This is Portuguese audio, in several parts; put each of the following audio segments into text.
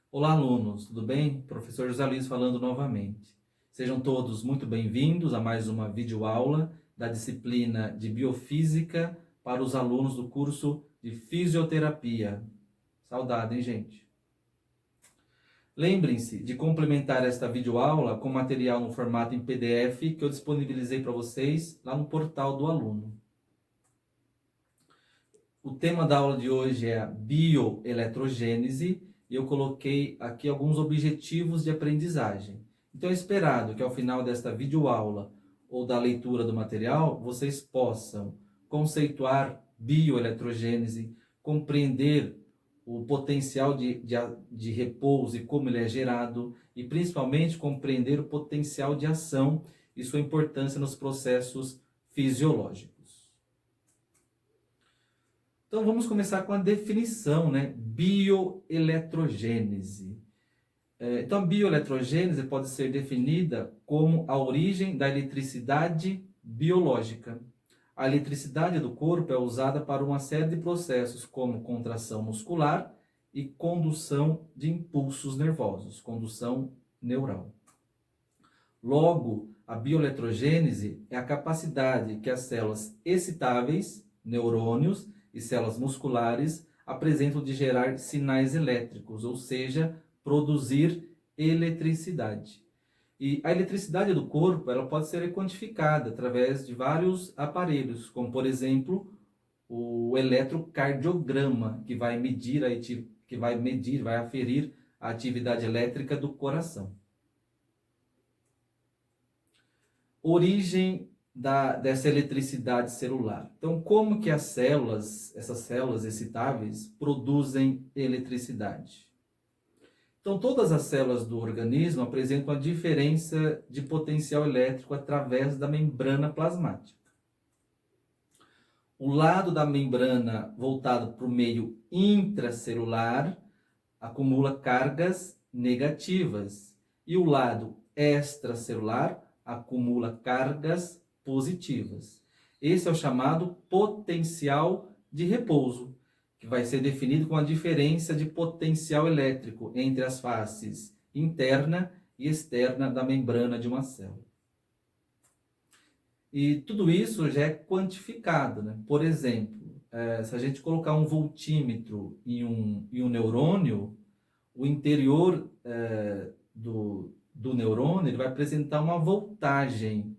Olá, alunos, tudo bem? Professor José Luiz falando novamente. Sejam todos muito bem-vindos a mais uma videoaula da disciplina de Biofísica para os alunos do curso de Fisioterapia. Saudade, hein, gente? Lembrem-se de complementar esta videoaula com material no formato em PDF que eu disponibilizei para vocês lá no portal do aluno. O tema da aula de hoje é a bioeletrogênese e eu coloquei aqui alguns objetivos de aprendizagem. Então é esperado que ao final desta videoaula ou da leitura do material, vocês possam conceituar bioeletrogênese, compreender o potencial de repouso e como ele é gerado, e principalmente compreender o potencial de ação e sua importância nos processos fisiológicos. Então vamos começar com a definição, né? Bioeletrogênese. Então a bioeletrogênese pode ser definida como a origem da eletricidade biológica. A eletricidade do corpo é usada para uma série de processos como contração muscular e condução de impulsos nervosos, condução neural. Logo, a bioeletrogênese é a capacidade que as células excitáveis, neurônios e células musculares apresentam de gerar sinais elétricos, ou seja, produzir eletricidade. E a eletricidade do corpo ela pode ser quantificada através de vários aparelhos, como por exemplo o eletrocardiograma, que vai medir, vai aferir a atividade elétrica do coração. Origem dessa eletricidade celular. Então, como que essas células excitáveis, produzem eletricidade? Então, todas as células do organismo apresentam a diferença de potencial elétrico através da membrana plasmática. O lado da membrana voltado para o meio intracelular acumula cargas negativas e o lado extracelular acumula cargas positivas. Esse é o chamado potencial de repouso, que vai ser definido com a diferença de potencial elétrico entre as faces interna e externa da membrana de uma célula. E tudo isso já é quantificado, né? Por exemplo, se a gente colocar um voltímetro em um neurônio, o interior do neurônio ele vai apresentar uma voltagem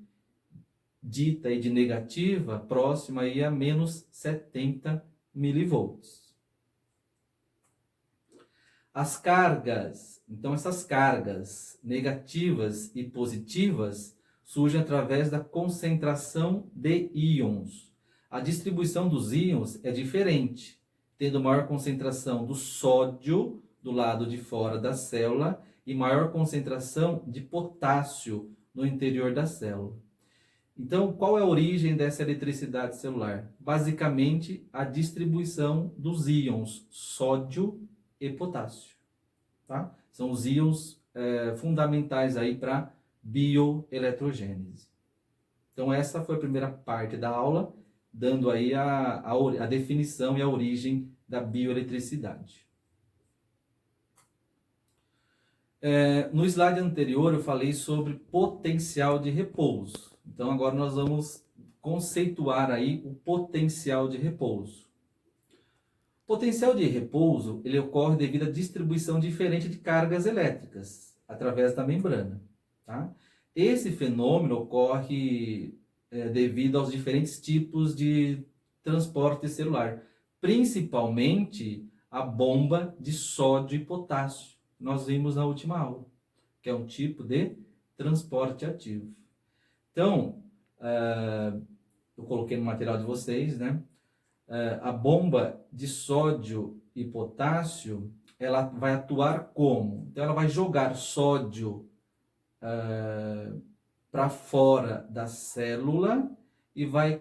dita aí de negativa próxima aí a menos 70 milivolts. As cargas, então essas cargas negativas e positivas surgem através da concentração de íons. A distribuição dos íons é diferente, tendo maior concentração do sódio do lado de fora da célula e maior concentração de potássio no interior da célula. Então, qual é a origem dessa eletricidade celular? Basicamente, a distribuição dos íons sódio e potássio. Tá? São os íons fundamentais aí para bioeletrogênese. Então, essa foi a primeira parte da aula, dando aí a definição e a origem da bioeletricidade. No slide anterior eu falei sobre potencial de repouso. Então agora nós vamos conceituar aí o potencial de repouso. O potencial de repouso ele ocorre devido à distribuição diferente de cargas elétricas através da membrana. Tá? Esse fenômeno ocorre devido aos diferentes tipos de transporte celular, principalmente a bomba de sódio e potássio. Nós vimos na última aula, que é um tipo de transporte ativo. Então, eu coloquei no material de vocês, né? A bomba de sódio e potássio, ela vai atuar como? Então, ela vai jogar sódio para fora da célula e vai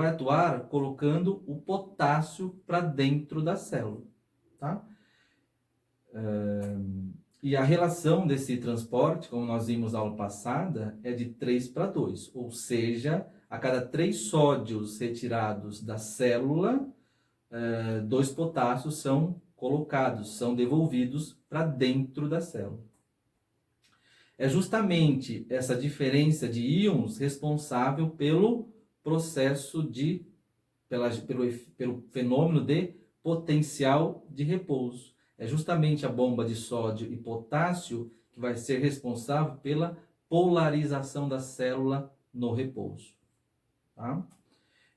atuar colocando o potássio para dentro da célula, tá? E a relação desse transporte, como nós vimos na aula passada, é de 3:2, ou seja, a cada 3 sódios retirados da célula, 2 potássios são colocados, são devolvidos para dentro da célula. É justamente essa diferença de íons responsável pelo processo pelo fenômeno de potencial de repouso. É justamente a bomba de sódio e potássio que vai ser responsável pela polarização da célula no repouso. Tá?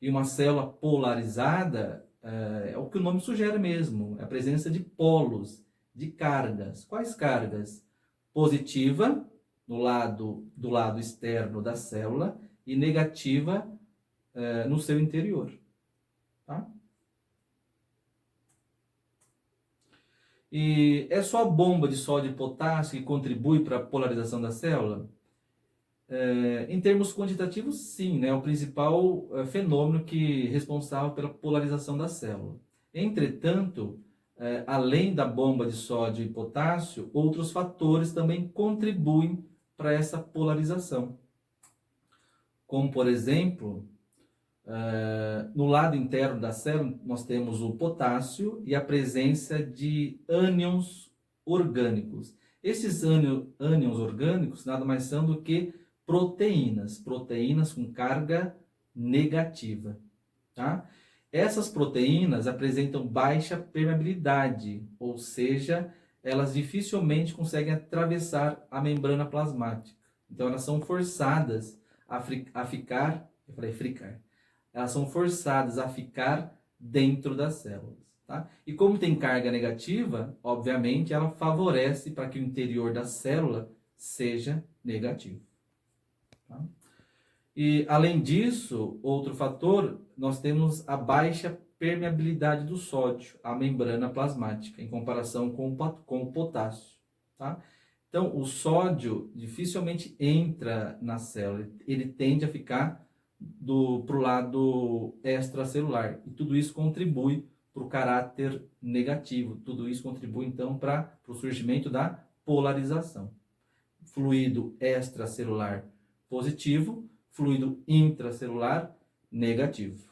E uma célula polarizada é o que o nome sugere mesmo, é a presença de polos, de cargas. Quais cargas? Positiva, do lado externo da célula, e negativa no seu interior. Tá? E é só a bomba de sódio e potássio que contribui para a polarização da célula? Em termos quantitativos, sim, né? É o principal fenômeno responsável pela polarização da célula. Entretanto, além da bomba de sódio e potássio, outros fatores também contribuem para essa polarização. Como, por exemplo, no lado interno da célula, nós temos o potássio e a presença de ânions orgânicos. Esses ânions orgânicos nada mais são do que proteínas com carga negativa. Tá? Essas proteínas apresentam baixa permeabilidade, ou seja, elas dificilmente conseguem atravessar a membrana plasmática. Então, elas são forçadas a ficar, elas são forçadas a ficar dentro das células. Tá? E como tem carga negativa, obviamente, ela favorece para que o interior da célula seja negativo. Tá? E, além disso, outro fator, nós temos a baixa permeabilidade do sódio, a membrana plasmática, em comparação com o potássio. Tá? Então, o sódio dificilmente entra na célula, ele tende a ficar para o lado extracelular. E tudo isso contribui para o caráter negativo. Tudo isso contribui, então, para o surgimento da polarização. Fluido extracelular positivo, fluido intracelular negativo.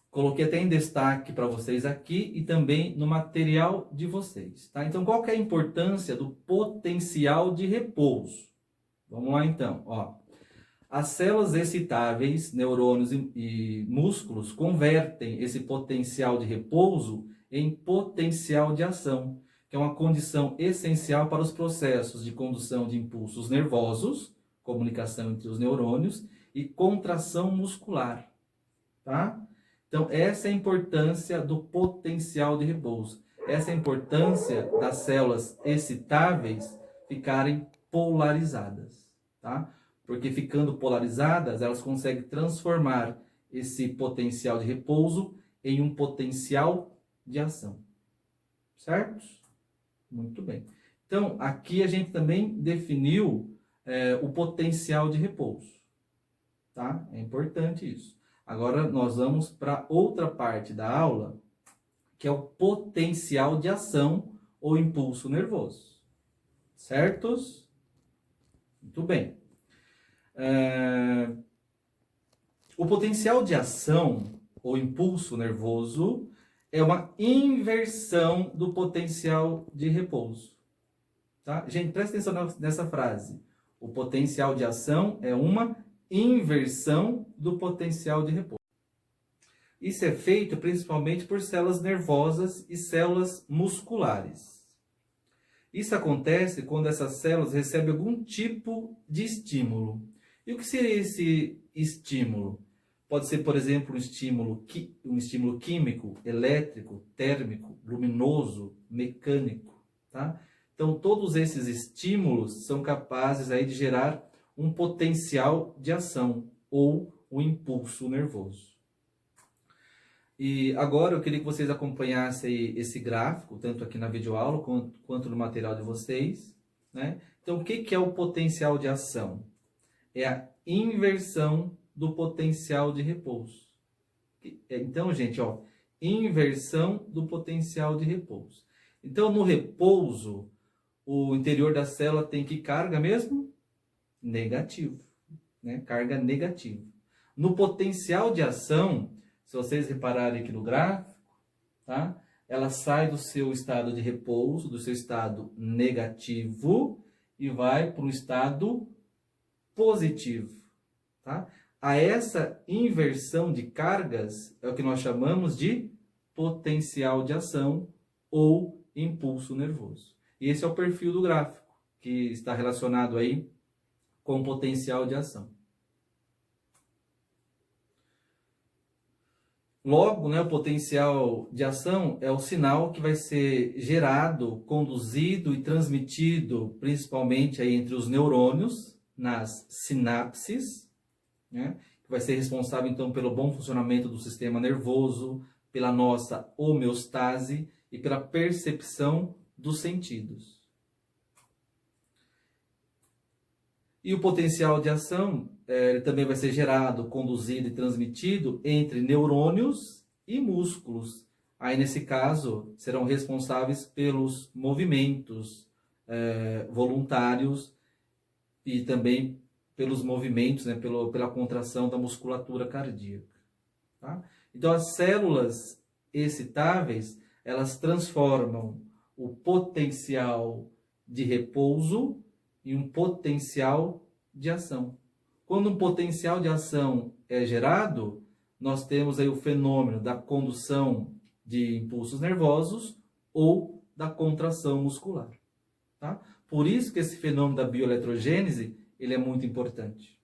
Coloquei até em destaque para vocês aqui e também no material de vocês. Tá? Então, qual que é a importância do potencial de repouso? Vamos lá então. Ó. As células excitáveis, neurônios e músculos convertem esse potencial de repouso em potencial de ação, que é uma condição essencial para os processos de condução de impulsos nervosos, comunicação entre os neurônios e contração muscular. Tá? Então, essa é a importância do potencial de repouso. Essa é a importância das células excitáveis ficarem polarizadas. Tá? Porque ficando polarizadas, elas conseguem transformar esse potencial de repouso em um potencial de ação. Certo? Muito bem. Então, aqui a gente também definiu o potencial de repouso. Tá? É importante isso. Agora nós vamos para outra parte da aula, que é o potencial de ação ou impulso nervoso. Certos? Muito bem. O potencial de ação ou impulso nervoso é uma inversão do potencial de repouso. Tá? Gente, presta atenção nessa frase. O potencial de ação é uma inversão do potencial de repouso. Isso é feito principalmente por células nervosas e células musculares. Isso acontece quando essas células recebem algum tipo de estímulo. E o que seria esse estímulo? Pode ser, por exemplo, um estímulo químico, elétrico, térmico, luminoso, mecânico. Tá? Então, todos esses estímulos são capazes aí de gerar um potencial de ação ou um impulso nervoso. E agora eu queria que vocês acompanhassem esse gráfico, tanto aqui na videoaula quanto no material de vocês. Né? Então, o que é o potencial de ação? É a inversão do potencial de repouso. Então, gente, ó, inversão do potencial de repouso. Então, no repouso, o interior da célula tem que carga mesmo? Negativo, né? Carga negativa. No potencial de ação, se vocês repararem aqui no gráfico, tá? Ela sai do seu estado de repouso, do seu estado negativo e vai para um estado positivo, tá? A essa inversão de cargas é o que nós chamamos de potencial de ação ou impulso nervoso. E esse é o perfil do gráfico, que está relacionado aí com o potencial de ação. Logo, né, o potencial de ação é o sinal que vai ser gerado, conduzido e transmitido principalmente aí entre os neurônios, nas sinapses, né, que vai ser responsável então pelo bom funcionamento do sistema nervoso, pela nossa homeostase e pela percepção dos sentidos. E o potencial de ação ele também vai ser gerado, conduzido e transmitido entre neurônios e músculos. Aí, nesse caso, serão responsáveis pelos movimentos voluntários e também pelos movimentos, né, pela contração da musculatura cardíaca. Tá? Então, as células excitáveis, elas transformam o potencial de repouso em um potencial de ação. Quando um potencial de ação é gerado, nós temos aí o fenômeno da condução de impulsos nervosos ou da contração muscular. Tá? Por isso que esse fenômeno da bioeletrogênese ele é muito importante.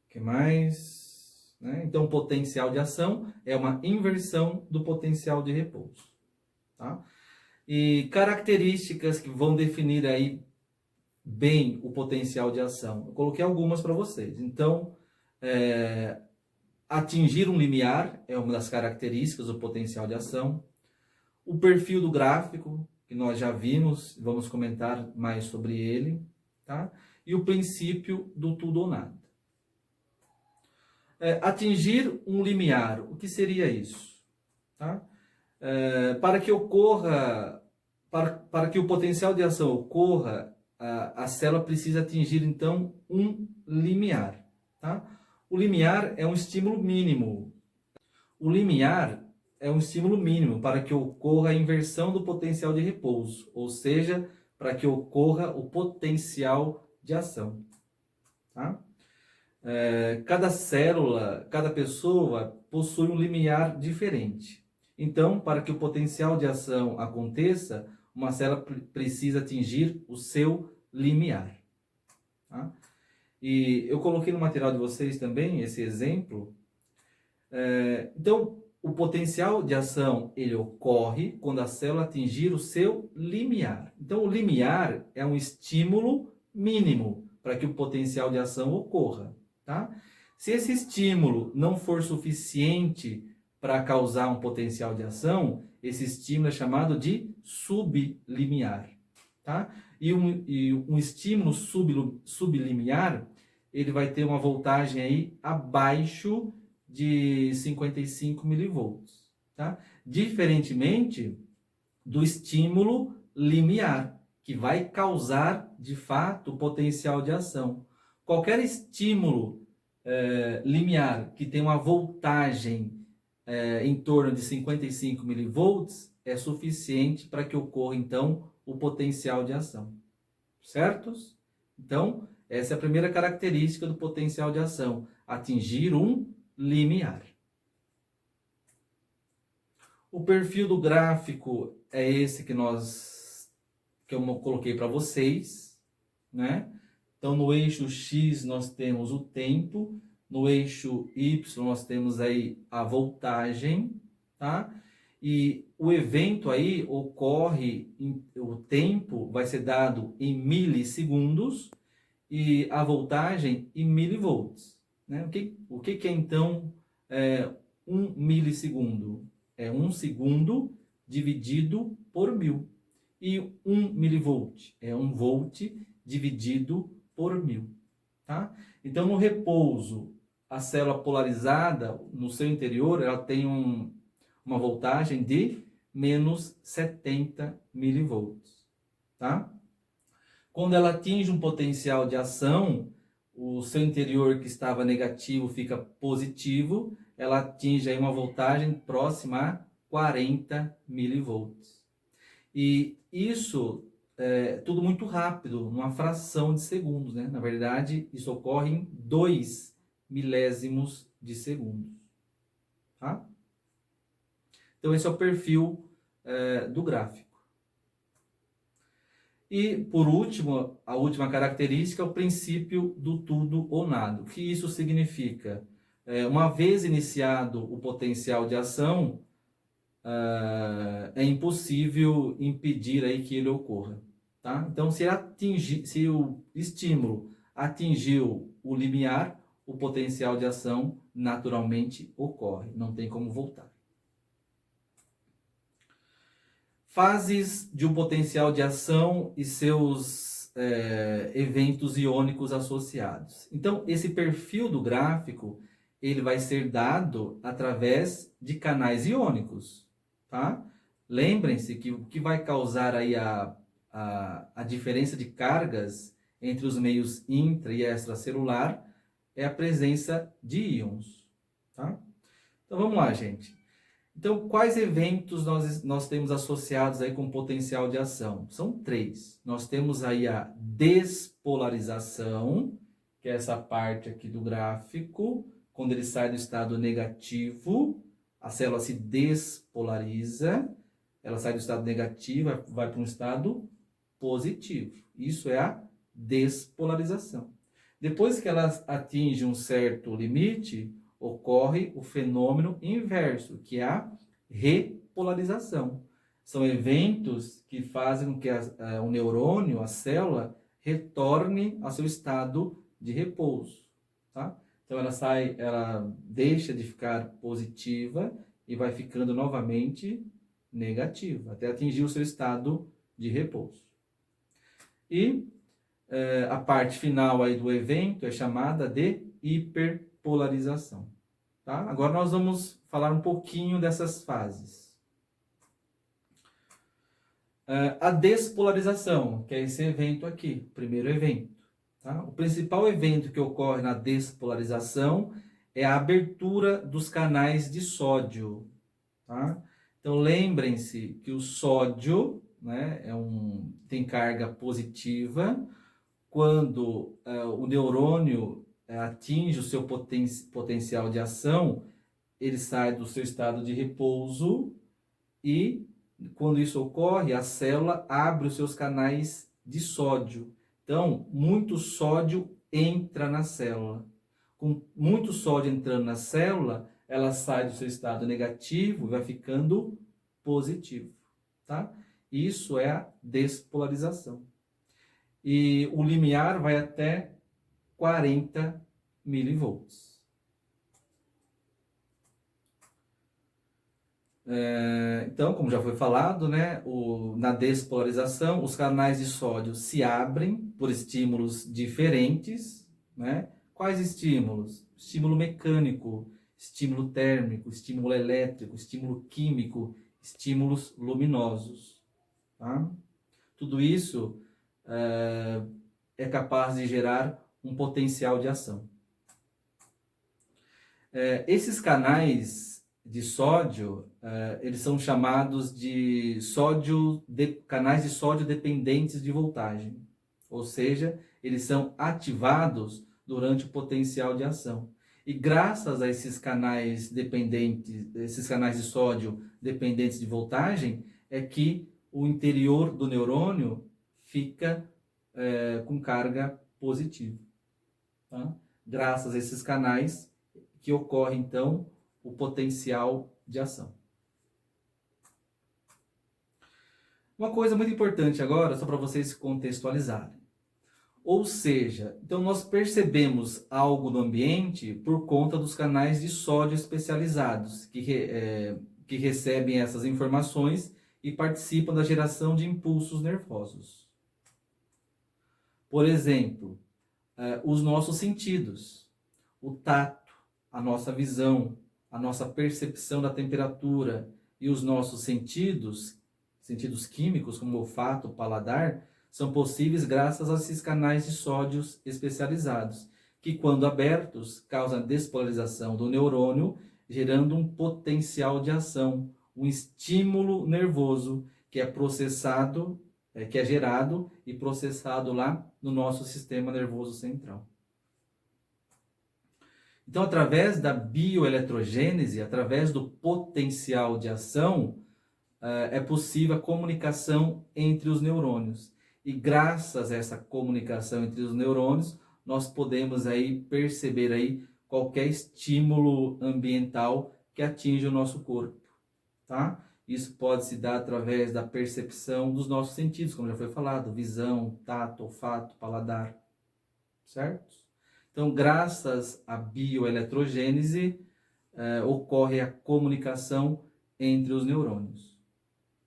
O que mais? Então, o potencial de ação é uma inversão do potencial de repouso. Tá? E características que vão definir aí bem o potencial de ação. Eu coloquei algumas para vocês. Então, atingir um limiar é uma das características do potencial de ação. O perfil do gráfico, que nós já vimos, vamos comentar mais sobre ele. Tá? E o princípio do tudo ou nada. Atingir um limiar, o que seria isso? Tá? Para que ocorra, para que o potencial de ação ocorra, a célula precisa atingir, então, um limiar. Tá? O limiar é um estímulo mínimo. O limiar é um estímulo mínimo para que ocorra a inversão do potencial de repouso, ou seja, para que ocorra o potencial de ação. Tá? Cada célula, cada pessoa possui um limiar diferente. Então, para que o potencial de ação aconteça, uma célula precisa atingir o seu limiar. Tá? E eu coloquei no material de vocês também esse exemplo. Então, o potencial de ação ele ocorre quando a célula atingir o seu limiar. Então, o limiar é um estímulo mínimo para que o potencial de ação ocorra. Tá? Se esse estímulo não for suficiente para causar um potencial de ação, esse estímulo é chamado de sublimiar. Tá? E um estímulo sublimiar, ele vai ter uma voltagem aí abaixo de 55 milivolts. Tá? Diferentemente do estímulo limiar, que vai causar, de fato, o potencial de ação. Qualquer estímulo limiar que tem uma voltagem em torno de 55 milivolts é suficiente para que ocorra, então, o potencial de ação. Certos? Então, essa é a primeira característica do potencial de ação, atingir um limiar. O perfil do gráfico é esse que eu coloquei para vocês, né? Então, no eixo X nós temos o tempo, no eixo Y nós temos aí a voltagem, tá? E o evento aí ocorre, o tempo vai ser dado em milissegundos e a voltagem em milivolts. Né? O que é então 1 milissegundo? É 1 segundo dividido por 1000. E 1 milivolt é 1 volt dividido por 1000. Tá? Então, no repouso, a célula polarizada, no seu interior, ela tem uma voltagem de menos 70 milivolts. Tá? Quando ela atinge um potencial de ação, o seu interior que estava negativo fica positivo ela atinge aí uma voltagem próxima a 40 milivolts. E isso é tudo muito rápido, numa fração de segundos, né? Na verdade, isso ocorre em 2 milésimos de segundos. Tá? Então, esse é o perfil do gráfico. E, por último, a última característica é o princípio do tudo ou nada. O que isso significa? Uma vez iniciado o potencial de ação, é impossível impedir aí que ele ocorra. Tá? Então, se o estímulo atingiu o limiar, o potencial de ação naturalmente ocorre, não tem como voltar. Fases de um potencial de ação e seus eventos iônicos associados. Então, esse perfil do gráfico, ele vai ser dado através de canais iônicos, tá? Lembrem-se que o que vai causar aí a diferença de cargas entre os meios intra e extracelular é a presença de íons, tá? Então, vamos lá, gente. Então, quais eventos nós temos associados aí com potencial de ação? São 3. Nós temos aí a despolarização, que é essa parte aqui do gráfico. Quando ele sai do estado negativo, a célula se despolariza, ela sai do estado negativo, vai para um estado positivo. Isso é a despolarização. Depois que ela atinge um certo limite, ocorre o fenômeno inverso, que é a repolarização. São eventos que fazem com que o neurônio, a célula, retorne ao seu estado de repouso. Tá? Então ela deixa de ficar positiva e vai ficando novamente negativa, até atingir o seu estado de repouso. E a parte final aí do evento é chamada de hiperpolarização. Tá? Agora nós vamos falar um pouquinho dessas fases. A despolarização, que é esse evento aqui, o primeiro evento. Tá? O principal evento que ocorre na despolarização é a abertura dos canais de sódio. Tá? Então lembrem-se que o sódio, né, tem carga positiva. Quando o neurônio atinge o seu potencial de ação, ele sai do seu estado de repouso e, quando isso ocorre, a célula abre os seus canais de sódio. Então, muito sódio entra na célula. Com muito sódio entrando na célula, ela sai do seu estado negativo e vai ficando positivo. Tá? Isso é a despolarização. E o limiar vai até 40 milivolts. Então, como já foi falado, né, na despolarização, os canais de sódio se abrem por estímulos diferentes. Né? Quais estímulos? Estímulo mecânico, estímulo térmico, estímulo elétrico, estímulo químico, estímulos luminosos. Tá? Tudo isso é capaz de gerar um potencial de ação. Esses canais de sódio, eles são chamados de canais de sódio dependentes de voltagem. Ou seja, eles são ativados durante o potencial de ação. E graças a esses canais de sódio dependentes de voltagem, é que o interior do neurônio fica com carga positiva. Tá? Graças a esses canais que ocorre, então, o potencial de ação. Uma coisa muito importante agora, só para vocês se contextualizarem. Ou seja, então nós percebemos algo no ambiente por conta dos canais de sódio especializados, que recebem essas informações e participam da geração de impulsos nervosos. Por exemplo, os nossos sentidos, o tato, a nossa visão, a nossa percepção da temperatura e os nossos sentidos químicos, como olfato, paladar, são possíveis graças a esses canais de sódios especializados, que quando abertos causam a despolarização do neurônio, gerando um potencial de ação, um estímulo nervoso que é processado, que é gerado e processado lá no nosso sistema nervoso central. Então, através da bioeletrogênese, através do potencial de ação, é possível a comunicação entre os neurônios. E graças a essa comunicação entre os neurônios, nós podemos aí perceber aí qualquer estímulo ambiental que atinge o nosso corpo, tá? Isso pode se dar através da percepção dos nossos sentidos, como já foi falado, visão, tato, olfato, paladar, certo? Então, graças à bioeletrogênese, ocorre a comunicação entre os neurônios.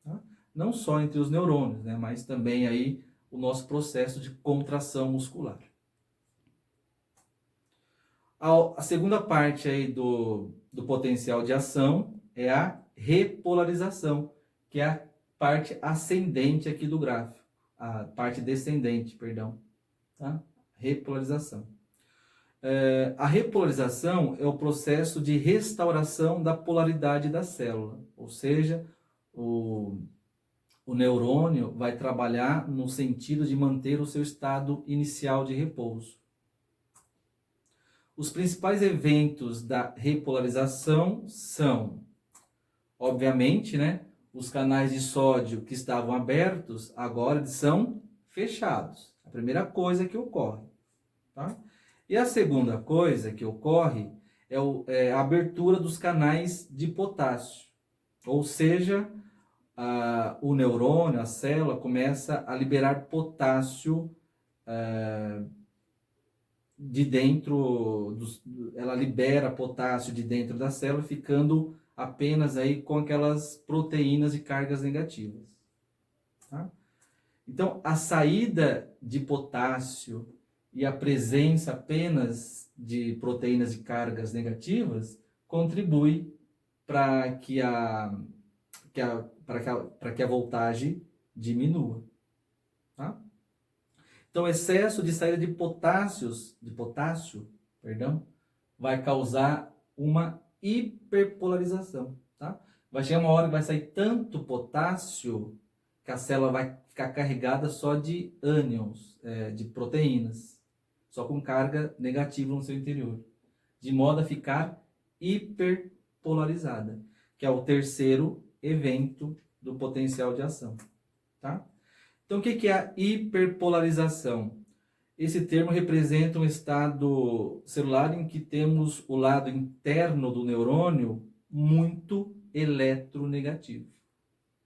Tá? Não só entre os neurônios, né, mas também aí o nosso processo de contração muscular. A segunda parte aí do potencial de ação é a repolarização, que é a parte ascendente aqui do gráfico, a parte descendente, perdão, tá? Repolarização. A repolarização é o processo de restauração da polaridade da célula, ou seja, o neurônio vai trabalhar no sentido de manter o seu estado inicial de repouso. Os principais eventos da repolarização são, obviamente, né, os canais de sódio que estavam abertos, agora eles são fechados. A primeira coisa que ocorre, tá? E a segunda coisa que ocorre é a abertura dos canais de potássio. Ou seja, o neurônio, a célula, começa a liberar potássio de dentro, ela libera potássio de dentro da célula, ficando apenas aí com aquelas proteínas de cargas negativas. Tá? Então, a saída de potássio e a presença apenas de proteínas de cargas negativas contribui para que a voltagem diminua. Tá? Então, excesso de saída de potássio, vai causar uma hiperpolarização. Tá? Vai chegar uma hora que vai sair tanto potássio que a célula vai ficar carregada só de ânions, de proteínas, só com carga negativa no seu interior, de modo a ficar hiperpolarizada, que é o terceiro evento do potencial de ação. Tá? Então, o que é a hiperpolarização? Esse termo representa um estado celular em que temos o lado interno do neurônio muito eletronegativo.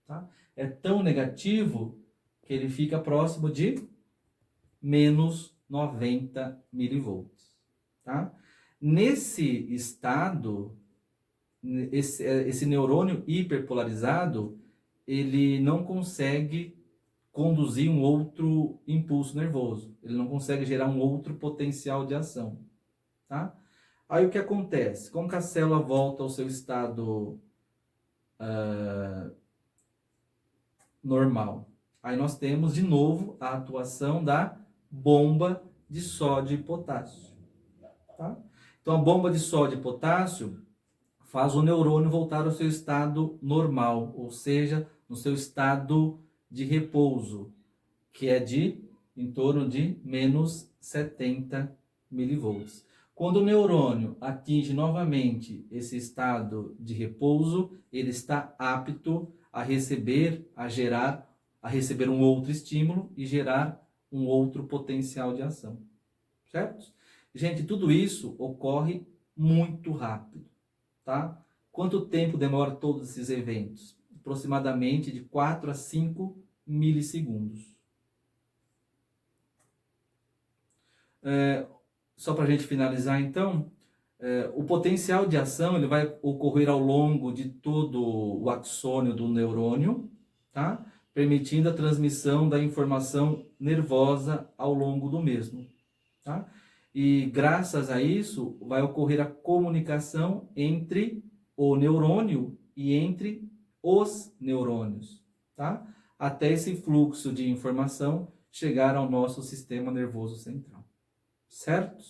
Tá? É tão negativo que ele fica próximo de menos 90 milivolts. Tá? Nesse estado, esse neurônio hiperpolarizado, ele não consegue conduzir um outro impulso nervoso. Ele não consegue gerar um outro potencial de ação. Tá? Aí o que acontece? Como que a célula volta ao seu estado normal? Aí nós temos de novo a atuação da bomba de sódio e potássio. Tá? Então a bomba de sódio e potássio faz o neurônio voltar ao seu estado normal, ou seja, no seu estado de repouso, que é em torno de menos 70 milivolts. Quando o neurônio atinge novamente esse estado de repouso, ele está apto a receber um outro estímulo e gerar um outro potencial de ação. Certo? Gente, tudo isso ocorre muito rápido, tá? Quanto tempo demora todos esses eventos? Aproximadamente de 4 a 5 milissegundos. Só para a gente finalizar, então, o potencial de ação ele vai ocorrer ao longo de todo o axônio do neurônio, tá? Permitindo a transmissão da informação nervosa ao longo do mesmo. Tá? E graças a isso vai ocorrer a comunicação entre o neurônio e entre os neurônios, tá? Até esse fluxo de informação chegar ao nosso sistema nervoso central. Certo?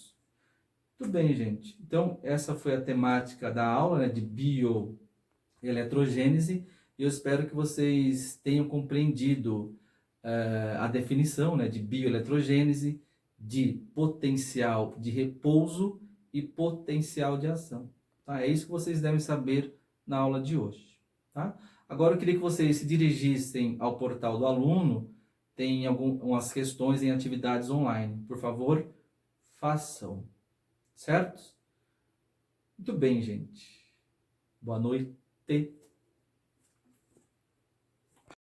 Tudo bem, gente. Então, essa foi a temática da aula, né, de bioeletrogênese. Eu espero que vocês tenham compreendido a definição, né, de bioeletrogênese, de potencial de repouso e potencial de ação. Tá? É isso que vocês devem saber na aula de hoje. Tá? Agora eu queria que vocês se dirigissem ao portal do aluno, tem algumas questões em atividades online. Por favor, façam. Certo? Muito bem, gente. Boa noite.